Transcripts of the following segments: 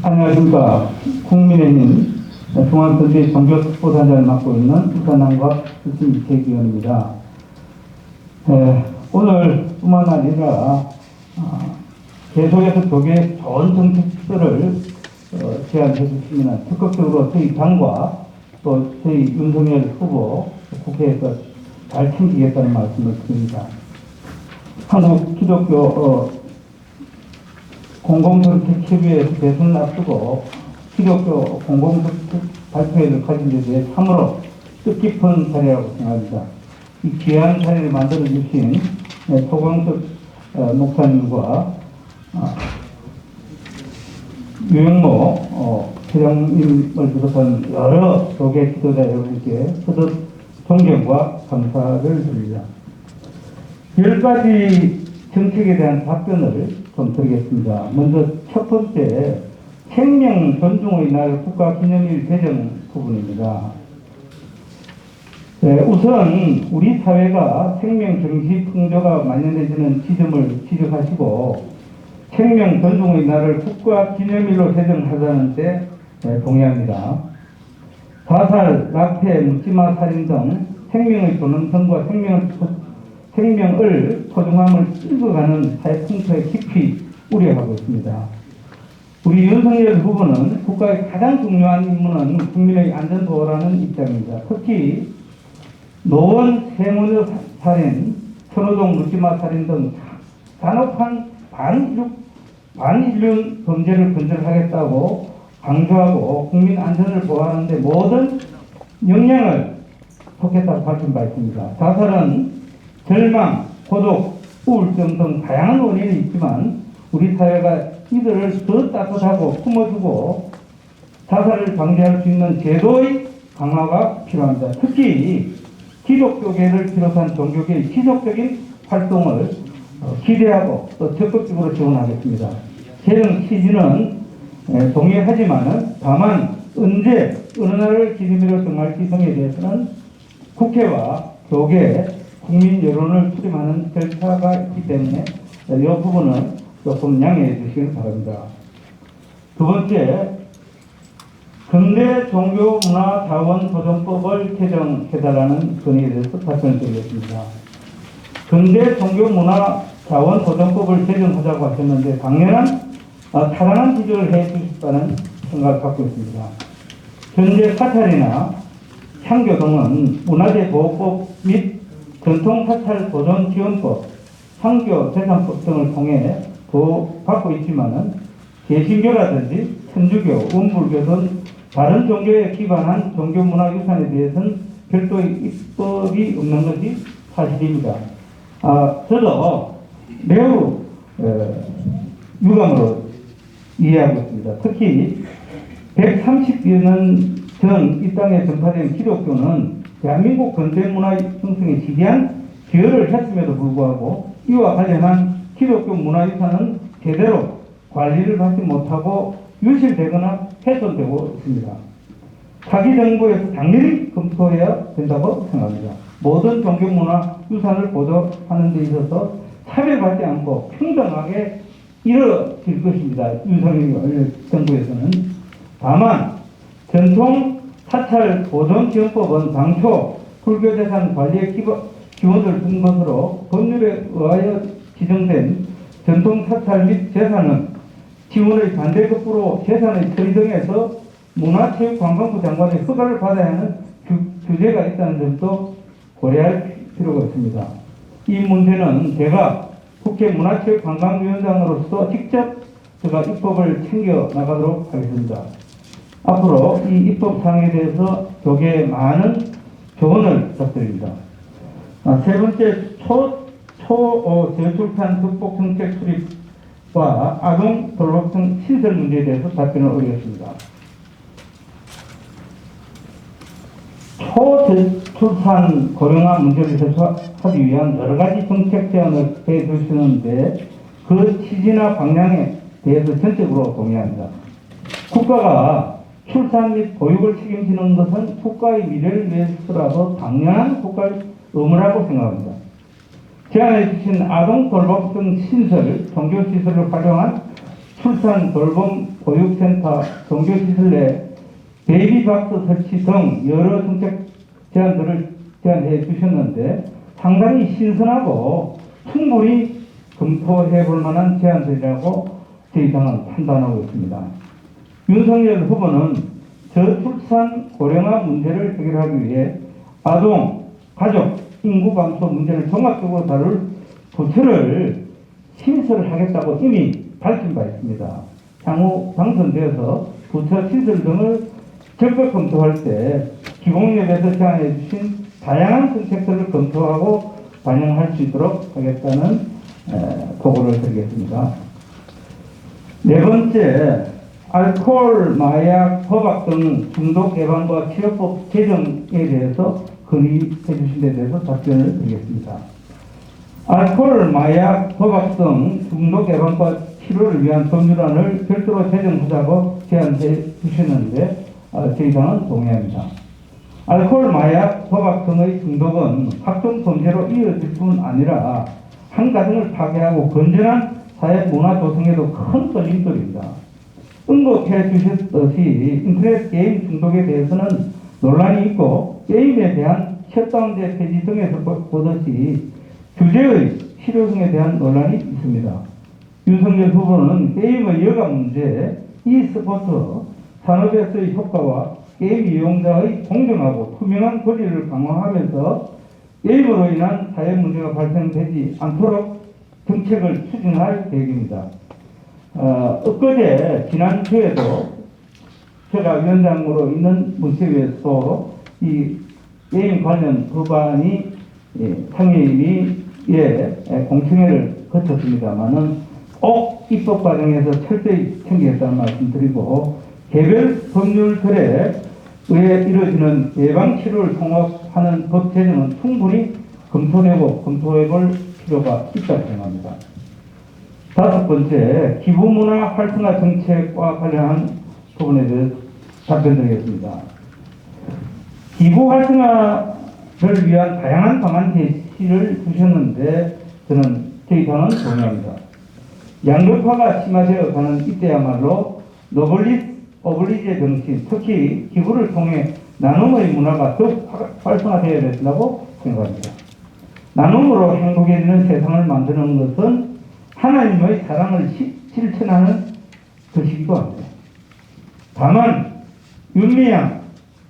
안녕하십니까. 국민의힘 중앙선대 종교특보단장을 맡고 있는 부산남과 수심 이태기원입니다. 오늘뿐만 아니라 계속해서 교계의 좋은 정책들을 제안해 주시면 적극적으로 저희 당과 또 저희 윤석열 후보 국회에서 잘 챙기겠다는 말씀을 드립니다. 한국 기독교 공공정책협의회에서 대선을 앞두고 기독교 공공정책 발표회를 가진 데 대해 참으로 뜻깊은 자리라고 생각합니다. 이 귀한 자리를 만들어주신 소광석 목사님과 유영모 회장님을 비롯한 여러 교계 지도자 여러분께 거듭 존경과 감사를 드립니다. 10가지 정책에 대한 답변을 좀 드리겠습니다. 먼저 첫 번째, 생명 존중의 날 국가기념일 제정 부분입니다. 우선 우리 사회가 생명 정시 풍조가 만연해지는 지점을 지적하시고 생명 존중의 날을 국가기념일로 제정하자는 데 동의합니다. 자살, 낙태, 묻지마 살인 등 생명의 존엄성과 생명을 소중함을 읽어가는 사회 풍토에 깊이 우려하고 있습니다. 우리 윤석열 후보는 국가의 가장 중요한 임무는 국민의 안전보호라는 입장입니다. 특히 노원 세모녀 살인, 선호동 묻지마 살인 등 잔혹한 반인륜 범죄를 근절하겠다고 강조하고 국민 안전을 보호하는 데 모든 역량을 쏟겠다고 밝힌 바 있습니다. 자살은 절망, 고독, 우울증 등 다양한 원인이 있지만 우리 사회가 이들을 더 따뜻하고 품어주고 자살을 방지할 수 있는 제도의 강화가 필요합니다. 특히 기독교계를 비롯한 종교계의 지속적인 활동을 기대하고 또 적극적으로 지원하겠습니다. 제정 취지는 동의하지만 다만 언제 어느 날을 기념일로 정할지 등에 대해서는 국회와 교계, 국민 여론을 수렴하는 절차가 있기 때문에 이 부분은 조금 양해해 주시길 바랍니다. 두 번째, 근대 종교문화자원보존법을 제정해달라는 건의에 대해서 답변을 드리겠습니다. 근대 종교문화자원보존법을 제정하자고 하셨는데 당연한 타당한 지적을 해 주셨다는 생각을 갖고 있습니다. 현재 사찰이나 향교 등은 문화재보호법 및 전통사찰보존지원법, 향교재산법 등을 통해 보호받고 있지만은 개신교라든지 천주교, 원불교 등 다른 종교에 기반한 종교문화유산에 대해서는 별도의 입법이 없는 것이 사실입니다. 저도 매우 유감으로 이해하고 있습니다. 특히 130여 년 전 이 땅에 전파된 기독교는 대한민국 근대문화 형성에 지대한 기여를 했음에도 불구하고 이와 관련한 기독교 문화유산은 제대로 관리를 받지 못하고 유실되거나 훼손되고 있습니다. 차기 정부에서 당연히 검토해야 된다고 생각합니다. 모든 종교문화유산을 보존하는 데 있어서 차별받지 않고 평등하게 이루어질 것입니다. 윤석열 정부에서는. 다만 전통 사찰 보존지원법은 당초 불교재산 관리에 기원을 둔 것으로 법률에 의하여 지정된 전통 사찰 및 재산은 지원의 반대급부로 재산의 처리 등에서 문화체육관광부 장관의 허가를 받아야 하는 규제가 있다는 점도 고려할 필요가 있습니다. 이 문제는 제가 국회 문화체육관광위원장으로서 직접 제가 입법을 챙겨 나가도록 하겠습니다. 앞으로 이 입법 사항에 대해서 교계에 많은 조언을 부탁드립니다. 세 번째, 저출산 극복 정책 수립과 아동 돌봄 시설 문제에 대해서 답변을 올리겠습니다. 초저출산 고령화 문제를 해소하기 위한 여러 가지 정책 제안을 해 주시는데 그 취지나 방향에 대해서 전적으로 동의합니다. 국가가 출산 및 보육을 책임지는 것은 국가의 미래를 위해서라도 당연한 국가의 의무라고 생각합니다. 제안해 주신 아동 돌봄 등 시설, 종교시설을 활용한 출산 돌봄 보육센터 종교시설 내 베이비박스 설치 등 여러 정책 제안들을 제안해 주셨는데 상당히 신선하고 충분히 검토해 볼 만한 제안들이라고 저희 당은 판단하고 있습니다. 윤석열 후보는 저출산 고령화 문제를 해결하기 위해 아동, 가족, 인구 감소 문제를 종합적으로 다룰 부처를 신설하겠다고 이미 밝힌 바 있습니다. 향후 당선되어서 부처 신설 등을 적극 검토할 때 기본협에서 제안해 주신 다양한 정책들을 검토하고 반영할 수 있도록 하겠다는 보고를 드리겠습니다. 네 번째, 알코올, 마약, 도박 등 중독 예방과 치료법 제정에 대해서 건의해 주신 데 대해서 답변을 드리겠습니다. 알코올, 마약, 도박 등 중독 예방과 치료를 위한 법률안을 별도로 제정하자고 제안해 주셨는데 저희 당은 동의합니다. 알코올, 마약, 도박 등의 중독은 각종 범죄로 이어질 뿐 아니라 한 가정을 파괴하고 건전한 사회 문화 조성에도 큰 걸림돌입니다. 언급해 주셨듯이 인터넷 게임 중독에 대해서는 논란이 있고 게임에 대한 셧다운제 폐지 등에서 보듯이 규제의 실효성에 대한 논란이 있습니다. 윤석열 후보는 게임의 여가 문제, e스포츠 산업에서의 효과와 게임 이용자의 공정하고 투명한 권리를 강화하면서 게임으로 인한 사회 문제가 발생되지 않도록 정책을 추진할 계획입니다. 엊그제 지난주에도 제가 위원장으로 있는 문체위에서 이 게임 관련 법안이 상임위에 공청회를 거쳤습니다만은 꼭 입법 과정에서 철저히 챙기겠다는 말씀드리고 개별 법률들에 의해 이루어지는 예방 치료를 통합하는 법 제정은 충분히 검토해볼 필요가 있다고 생각합니다. 다섯 번째, 기부문화 활성화 정책과 관련한 부분에 대해서 답변드리겠습니다. 기부 활성화를 위한 다양한 방안 제시를 주셨는데 저희 당은 동의합니다. 양극화가 심화되어 가는 이때야말로 노블리스 오블리제 정신, 특히 기부를 통해 나눔의 문화가 더욱 활성화되어야 된다고 생각합니다. 나눔으로 행복해지는 세상을 만드는 것은 하나님의 사랑을 실천하는 것이기도 합니다. 다만 윤미향,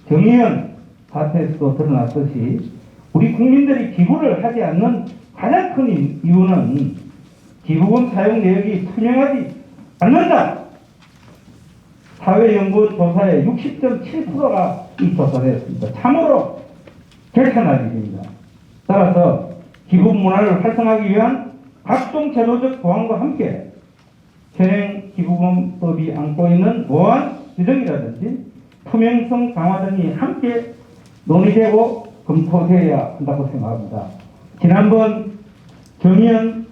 정의연 사태에서도 드러났듯이 우리 국민들이 기부를 하지 않는 가장 큰 이유는 기부금 사용 내역이 투명하지 않는다. 사회연구원 조사의 60.7%가 이 조사되었습니다. 참으로 결탄할 일입니다. 따라서 기부 문화를 활성화하기 위한 각종 제도적 보완과 함께 현행 기부금법이 안고 있는 보완 규정이라든지 투명성 강화 등이 함께 논의되고 검토되어야 한다고 생각합니다. 지난번 정의연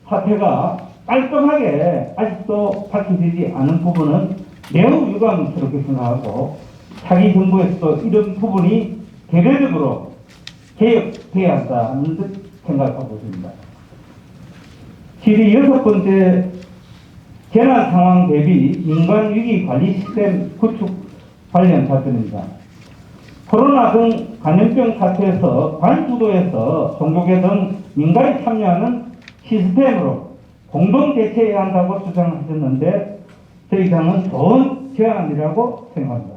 사태가 깔끔하게 아직도 밝혀지지 않은 부분은 매우 유감스럽게 생각하고 차기 정부에서도 이런 부분이 개별적으로 개혁돼야 한다는 듯 생각하고 있습니다. 질의 여섯 번째, 재난 상황 대비 민간 위기 관리 시스템 구축 관련 답변입니다. 코로나 등 감염병 사태에서 관주도에서 종교계 등 민간이 참여하는 시스템으로 공동 대처해야 한다고 주장하셨는데 저희 당은 좋은 제안이라고 생각합니다.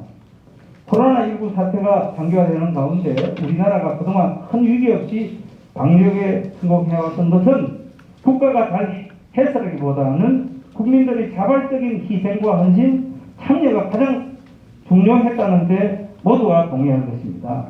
코로나19 사태가 장기화되는 가운데 우리나라가 그동안 큰 위기 없이 방역에 성공해왔던 것은 국가가 잘 해설하기보다는 국민들의 자발적인 희생과 헌신, 참여가 가장 중요했다는데 모두가 동의할 것입니다.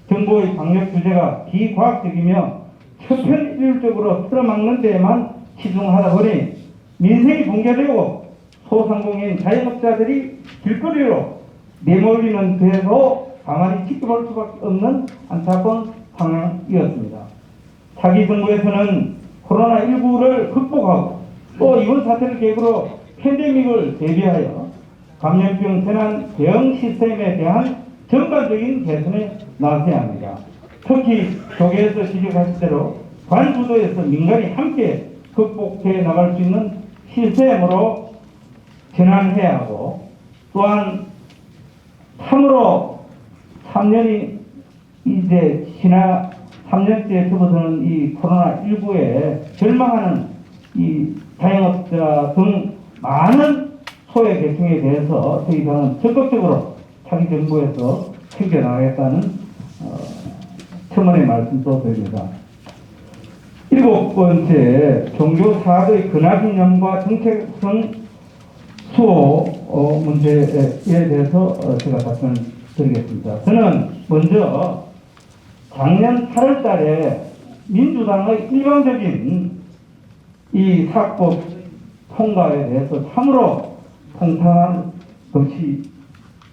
정부의 방역 규제가 비과학적이며 천편일률적으로 틀어막는 데에만 치중하다 보니 민생이 붕괴되고 소상공인 자영업자들이 길거리로 내몰리는 데도 가만히 지켜볼 수밖에 없는 안타까운 상황이었습니다. 차기 정부에서는 코로나19를 극복하고 또 이번 사태를 계기로 팬데믹을 대비하여 감염병 재난 대응 시스템에 대한 전반적인 개선에 나서야 합니다. 특히 조계에서 지적하신 대로 관주도에서 민간이 함께 극복해 나갈 수 있는 시스템으로 전환해야 하고, 또한 참으로 3년이 이제 지나 3년째 접어드는 이 코로나19에 절망하는 이 자영업자 등 많은 소외 계층에 대해서 저희 당은 적극적으로 차기 정부에서 챙겨나가겠다는 첨언의 말씀도 드립니다. 7번째, 종교 사업의 근하기념과 정체성 수호 문제에 대해서 제가 답변을 드리겠습니다. 저는 먼저 작년 8월 달에 민주당의 일방적인 이 사법 통과에 대해서 참으로 통탄한 것이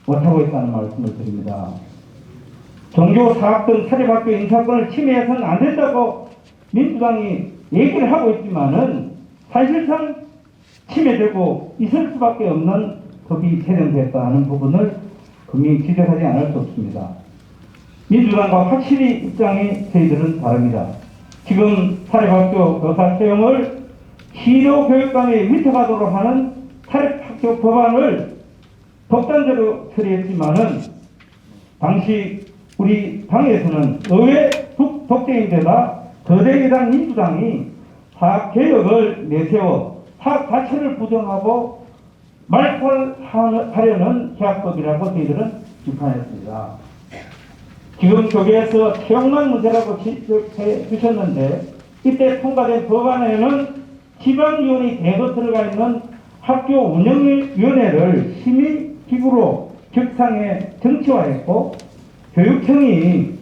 못하고 있다는 말씀을 드립니다. 종교 사업 등 사립학교 인사권을 침해해서는 안 된다고 민주당이 얘기를 하고 있지만은 사실상 침해되고 있을 수밖에 없는 법이 제정됐다는 부분을 분명히 지적하지 않을 수 없습니다. 민주당과 확실히 입장이 저희들은 다릅니다. 지금 사립학교 교사 채용을 시도교육감에 위탁하도록 하는 사립학교 법안을 독단적으로 처리했지만은 당시 우리 당에서는 의회 독재인데다 거대 여당 민주당이 사학개혁을 내세워 사학 자체를 부정하고 말살하려는 계약법이라고 저희들은 비판했습니다. 지금 교계에서 채용만 문제라고 지적해 주셨는데 이때 통과된 법안에는 지방위원이 대거 들어가 있는 학교 운영위원회를 시민기구로 격상해 정치화했고 교육청이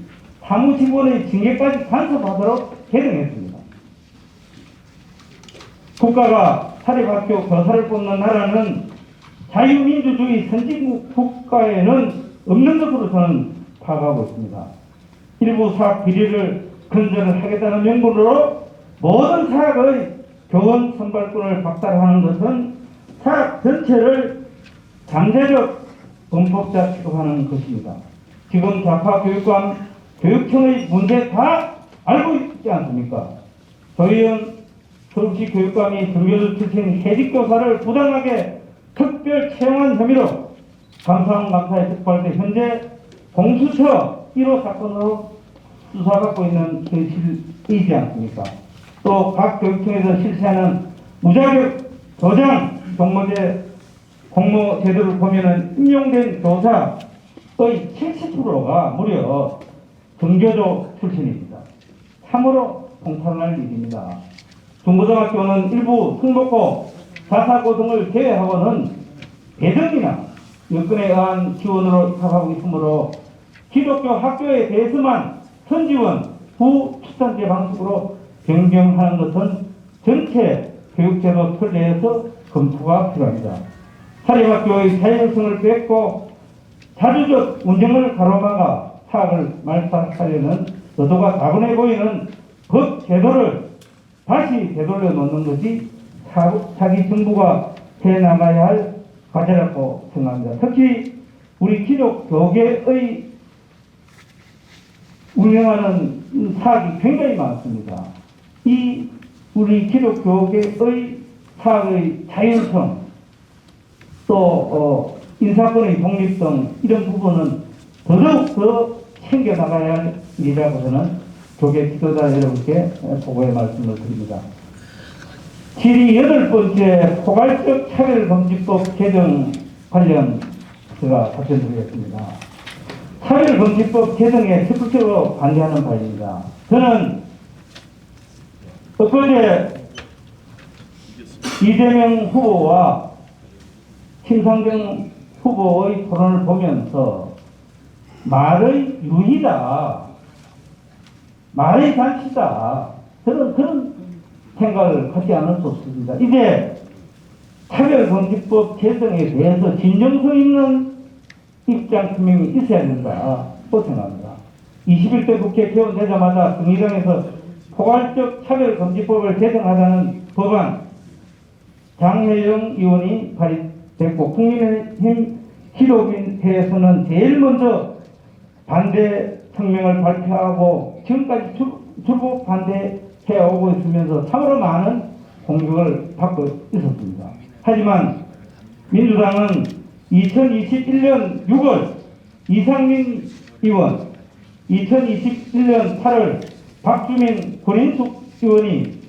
사무직원의 징계까지 간섭하도록 개정했습니다. 국가가 사립학교 교사를 뽑는 나라는 자유민주주의 선진국 국가에는 없는 것으로 저는 파악하고 있습니다. 일부 사학 비리를 근절을 하겠다는 명분으로 모든 사학의 교원 선발권을 박탈하는 것은 사학 전체를 잠재적 범법자 취급하는 것입니다. 지금 좌파 교육감, 교육청의 문제 다 알고 있지 않습니까? 조희연 서울시 교육감이 등교조 출신 해직교사를 부당하게 특별 채용한 혐의로 감사원감사에 적발돼 현재 공수처 1호 사건으로 수사받고 있는 사실이지 않습니까? 또 각 교육청에서 실시하는 무자격 도장 공모제 공모 제도를 보면은 임용된 교사의 70%가 무려 등교조 출신입니다. 참으로 통탄할 일입니다. 중고등학교는 일부 특목고, 자사고등을 제외하고는 배정이나 여건에 의한 지원으로 입학하고 있으므로 기독교 학교에 대해서만 선지원, 후추천제 방식으로 변경하는 것은 전체 교육제도 틀 내에서 검토가 필요합니다. 사립학교의 자율성을 뺏고 자주적 운영을 가로막아 사학을 말살하려는 의도가 다분해 보이는 법 제도를 다시 되돌려 놓는 것이 차기 정부가 해나가야 할 과제라고 생각합니다. 특히 우리 기독교계의 운영하는 사학이 굉장히 많습니다. 이 우리 기독교계의 사학의 자율성, 또 인사권의 독립 등 이런 부분은 더더욱 더 챙겨나가야 할 일이라고 저는 교계 지도자 여러분께 보고의 말씀을 드립니다. 질의 8번째 포괄적 차별금지법 개정 관련 제가 답변드리겠습니다. 차별금지법 개정에 적극적으로 반대하는 바입니다. 저는 엊그제 이재명 후보와 심상정 후보의 토론을 보면서 말의 유희다, 말의 잔치다, 저는 그런 생각을 갖지 않을 수 없습니다. 이제 차별금지법 개정에 대해서 진정성 있는 입장 표명이 있어야 된다고 생각합니다. 21대 국회 개원되자마자 정의당에서 포괄적 차별금지법을 개정하자는 법안 장혜영 의원이 발의됐고 국민의힘 기독인회에서는 제일 먼저 반대 성명을 발표하고 지금까지 줄곧 반대해 오고 있으면서 참으로 많은 공격을 받고 있었습니다. 하지만 민주당은 2021년 6월 이상민 의원, 2021년 8월 박주민 권인숙 의원이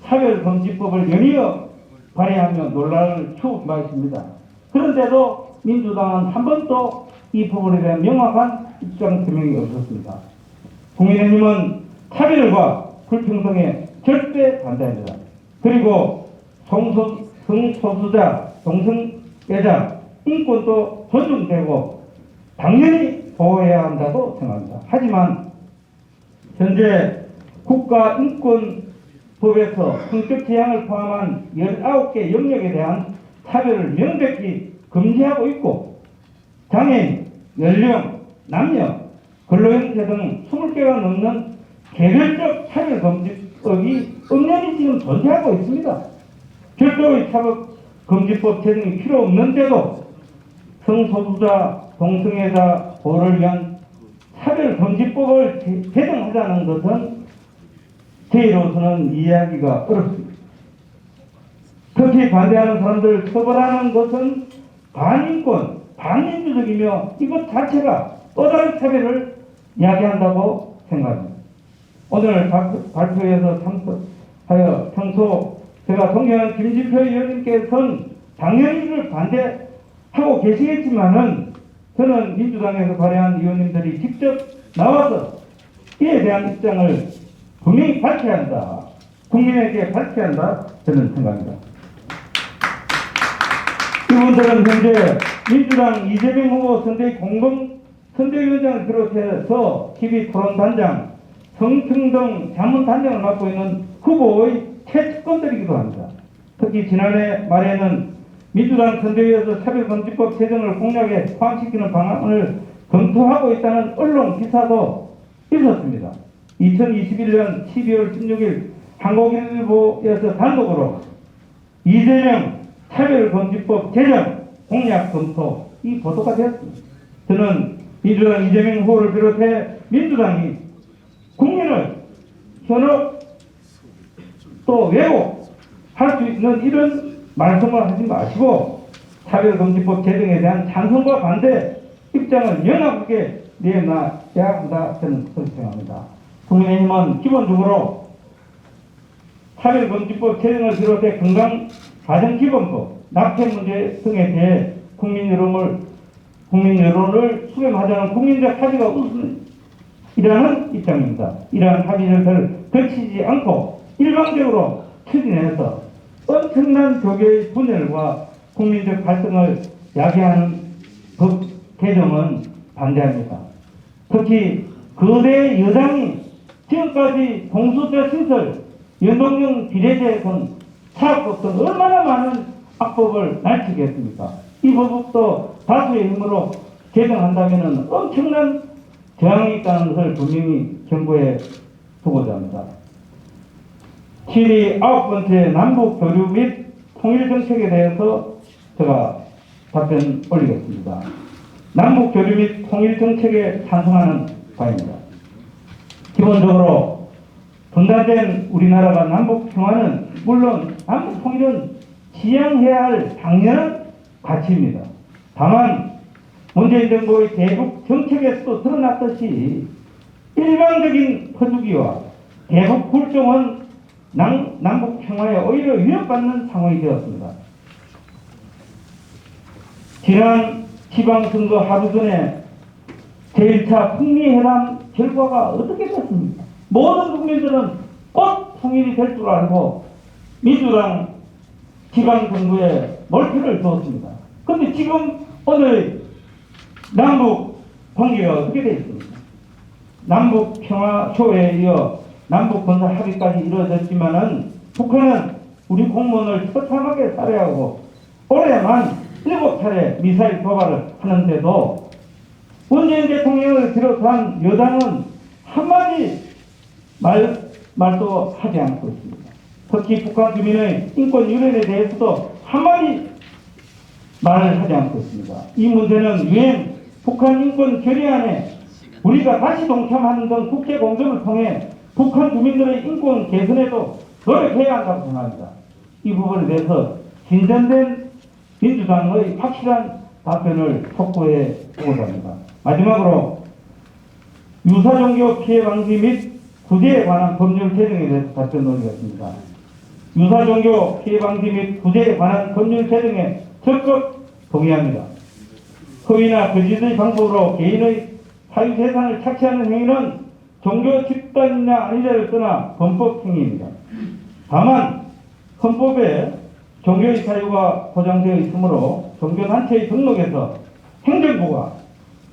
차별금지법을 연이어 발의하며 논란을 추구했습니다. 그런데도 민주당은 한 번도 이 부분에 대한 명확한 입장 표명이 없었습니다. 국민의힘은 차별과 불평등에 절대 반대합니다. 그리고 성소수자, 동성애자 인권도 존중되고 당연히 보호해야 한다고 생각합니다. 하지만 현재 국가인권법에서 성적 지향을 포함한 19개 영역에 대한 차별을 명백히 금지하고 있고 장애인, 연령, 남녀, 근로형태 등 20개가 넘는 개별적 차별금지법이 엄연히 지금 존재하고 있습니다. 별도의 차별금지법 제정이 필요 없는데도 성소수자, 동성애자 보호를 위한 차별금지법을 제정하자는 것은 저희로서는 이해하기가 어렵습니다. 특히 반대하는 사람들을 처벌하는 것은 반인권, 반민주적이며 이것 자체가 또 다른 차별을 이야기한다고 생각합니다. 오늘 발표에서 참석하여 평소 제가 존경하는 김진표 의원님께서는 당연히 이를 반대하고 계시겠지만은 저는 민주당에서 발의한 의원님들이 직접 나와서 이에 대한 입장을 분명히 밝혀야 한다. 국민에게 밝혀야 한다. 저는 생각합니다. 이분들은 현재 민주당 이재명 후보 선대위원장을 비롯해서 TV 토론단장, 성평등 자문단장을 맡고 있는 후보의 최측근들이기도 합니다. 특히 지난해 말에는 민주당 선대위에서 차별금지법 제정을 공약에 포함시키는 방안을 검토하고 있다는 언론 기사도 있었습니다. 2021년 12월 16일 한국일보에서 단독으로 이재명 차별금지법 제정 공약 검토 이 보도가 되었습니다. 저는 민주당 이재명 후보를 비롯해 민주당이 국민을 현혹 또 왜곡할 수 있는 이런 말씀을 하지 마시고 차별금지법 제정에 대한 찬성과 반대 입장을 명확하게 내놔야 한다 저는 그렇게 생각합니다. 국민의힘은 기본적으로 차별금지법 제정을 비롯해 건강가정기본법, 낙태 문제 등에 대해 국민 여론을 수렴하자는 국민적 합의가 우선이라는 입장입니다. 이러한 합의를 거치지 않고 일방적으로 추진해서 엄청난 교계의 분열과 국민적 갈등을 야기하는 법 개정은 반대합니다. 특히 거대 여당이 지금까지 동수자 신설, 연동형 비례제 등 사업법 등 얼마나 많은 악법을 날치게 했습니까? 이 법도 다수의 힘으로 개정한다면 엄청난 저항이 있다는 것을 분명히 경고해 두고자 합니다. 7위 9번째 남북 교류 및 통일 정책에 대해서 제가 답변 올리겠습니다. 남북 교류 및 통일 정책에 찬성하는 바입니다. 기본적으로 분단된 우리나라가 남북 평화는 물론 남북 통일은 지향해야 할 당연한 가치입니다. 다만 문재인 정부의 대북 정책에서도 드러났듯이 일방적인 퍼주기와 대북 굴종은 남북 평화에 오히려 위협받는 상황이 되었습니다. 지난 지방선거 하루 전에 제1차 북미회담 결과가 어떻게 됐습니까? 모든 국민들은 꼭 통일이 될 줄 알고 민주당 지방정부에 몰표를 두었습니다. 그런데 지금 오늘 남북 관계가 어떻게 되어 있습니까? 남북 평화쇼에 이어 남북 군사 합의까지 이루어졌지만은 북한은 우리 공무원을 처참하게 살해하고 올해만 7차례 미사일 도발을 하는데도 문재인 대통령을 비롯한 여당은 한마디 말도 하지 않고 있습니다. 특히 북한 주민의 인권 유린에 대해서도 한마디 말을 하지 않고 있습니다. 이 문제는 유엔 북한 인권 결의안에 우리가 다시 동참하는 등 국제 공조를 통해 북한 주민들의 인권 개선에도 노력해야 한다고 생각합니다. 이 부분에 대해서 진전된 민주당의 확실한 답변을 촉구해 보고자 합니다. 마지막으로 유사종교 피해 방지 및 구제에 관한 법률 제정에 대해서 답변 논의했습니다. 유사종교 피해 방지 및 구제에 관한 법률 제정에 적극 동의합니다. 허위나 거짓의 방법으로 개인의 사유재산을 착취하는 행위는 종교 집단이냐 아니냐를 떠나 범법 행위입니다. 다만 헌법에 종교의 자유가 보장되어 있으므로 종교단체의 등록에서 행정부가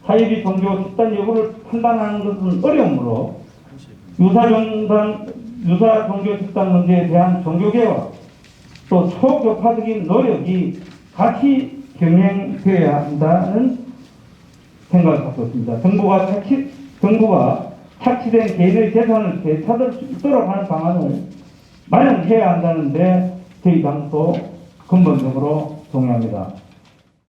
사이비 종교 집단 여부를 판단하는 것은 어려우므로 유사 종교 집단 문제에 대한 종교개혁 또 초교파적인 노력이 같이 병행되어야 한다는 생각을 갖고 있습니다. 정부가 착취된 개인의 재산을 되찾을 수 있도록 하는 방안을 마련해야 한다는데 저희 당도 근본적으로 동의합니다.